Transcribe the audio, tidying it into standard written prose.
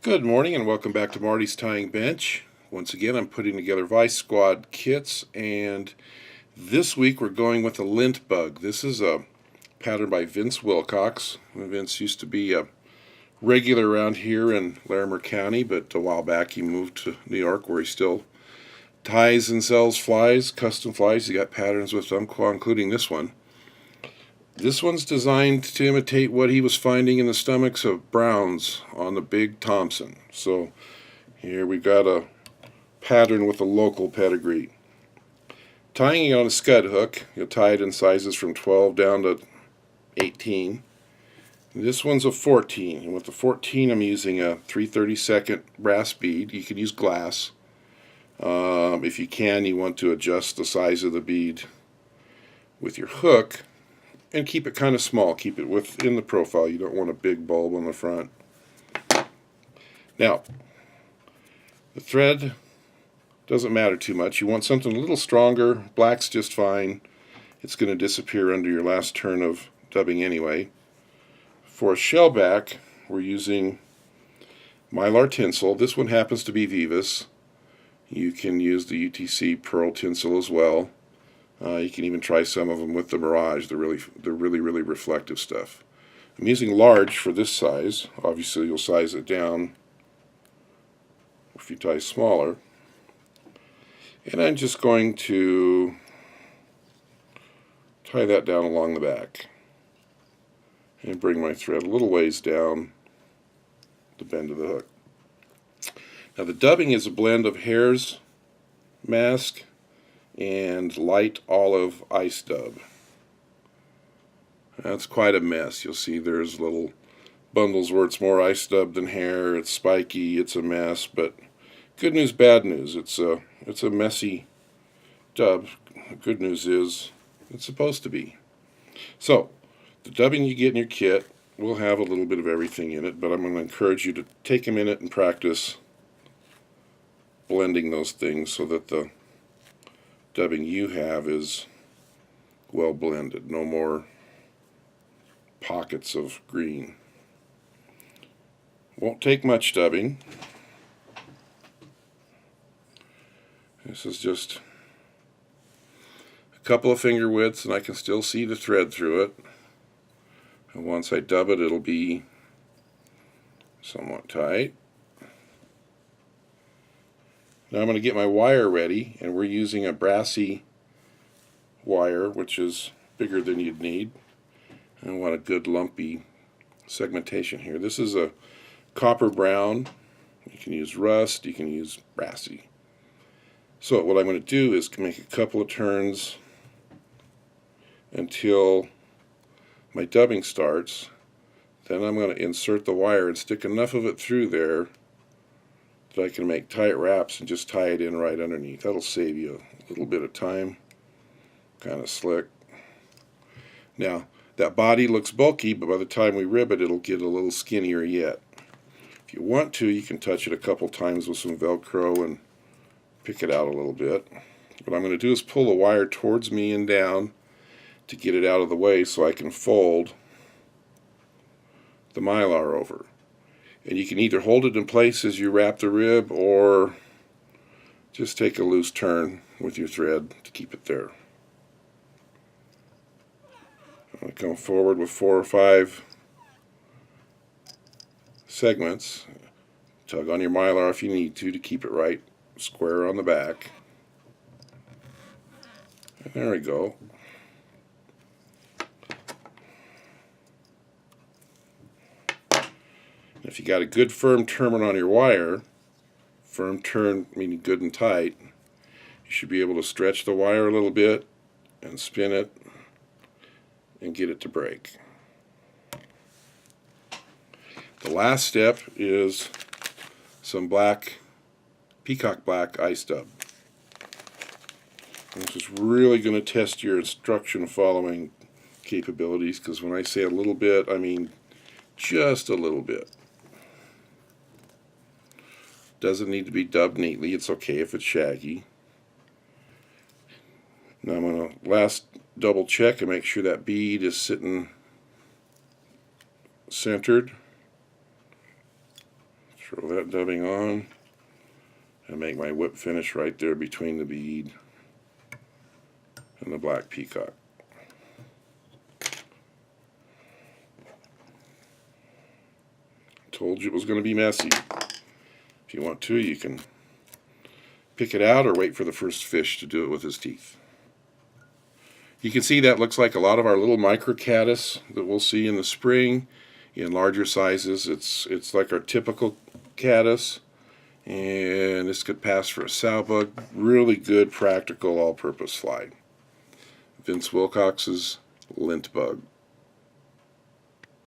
Good morning and welcome back to Marty's Tying Bench. Once again, I'm putting together Vice Squad kits, and this week we're going with a Lint Bug. This is a pattern by Vince Wilcox. Vince used to be a regular around here in Larimer County, but a while back he moved to New York where he still ties and sells flies, custom flies. He got patterns with them, including this one. This one's designed to imitate what he was finding in the stomachs of browns on the Big Thompson. So here we've got a pattern with a local pedigree. Tying it on a scud hook, you'll tie it in sizes from 12 down to 18. This one's a 14, and with the 14 I'm using a 3/32 brass bead. You could use glass. If you can, you want to adjust the size of the bead with your hook and keep it kind of small. Keep it within the profile. You don't want a big bulb on the front. Now, the thread doesn't matter too much. You want something a little stronger. Black's just fine. It's going to disappear under your last turn of dubbing anyway. For a shellback, we're using Mylar Tinsel. This one happens to be Vivus. You can use the UTC Pearl Tinsel as well. You can even try some of them with the Mirage. They're really reflective stuff. I'm using large for this size. Obviously you'll size it down if you tie smaller. And I'm just going to tie that down along the back and bring my thread a little ways down the bend of the hook. Now the dubbing is a blend of hare's mask and light olive ice dub. That's quite a mess. You'll see there's little bundles where it's more ice dub than hair. It's spiky. It's a mess. But good news, bad news. It's a messy dub. The good news is it's supposed to be. So the dubbing you get in your kit will have a little bit of everything in it, but I'm going to encourage you to take a minute and practice blending those things so that the dubbing you have is well blended. No more pockets of green. Won't take much dubbing. This is just a couple of finger widths and I can still see the thread through it. And once I dub it, it'll be somewhat tight. Now I'm going to get my wire ready, and we're using a brassie wire, which is bigger than you'd need. I want a good lumpy segmentation here. This is a copper brown. You can use rust, you can use brassie. So what I'm going to do is make a couple of turns until my dubbing starts. Then I'm going to insert the wire and stick enough of it through there that I can make tight wraps and just tie it in right underneath. That'll save you a little bit of time. Kind of slick. Now, that body looks bulky, but by the time we rib it, it'll get a little skinnier yet. If you want to, you can touch it a couple times with some Velcro and pick it out a little bit. What I'm going to do is pull the wire towards me and down to get it out of the way so I can fold the Mylar over. And you can either hold it in place as you wrap the rib or just take a loose turn with your thread to keep it there. I'll come forward with 4 or 5 segments. Tug on your Mylar if you need to keep it right square on the back. And there we go. If you got a good firm turn on your wire, firm turn meaning good and tight, you should be able to stretch the wire a little bit and spin it and get it to break. The last step is some black, Peacock black ice dub. This is really going to test your instruction following capabilities, because when I say a little bit, I mean just a little bit. Doesn't need to be dubbed neatly. It's okay if it's shaggy. Now I'm going to last double check and make sure that bead is sitting centered Throw that dubbing on and make my whip finish right there between the bead and the black peacock. Told you it was going to be messy. If you want to, you can pick it out or wait for the first fish to do it with his teeth. You can see that looks like a lot of our little micro caddis that we'll see in the spring. In larger sizes, it's like our typical caddis, and this could pass for a sowbug. Really good, practical, all-purpose fly. Vince Wilcox's Lint Bug.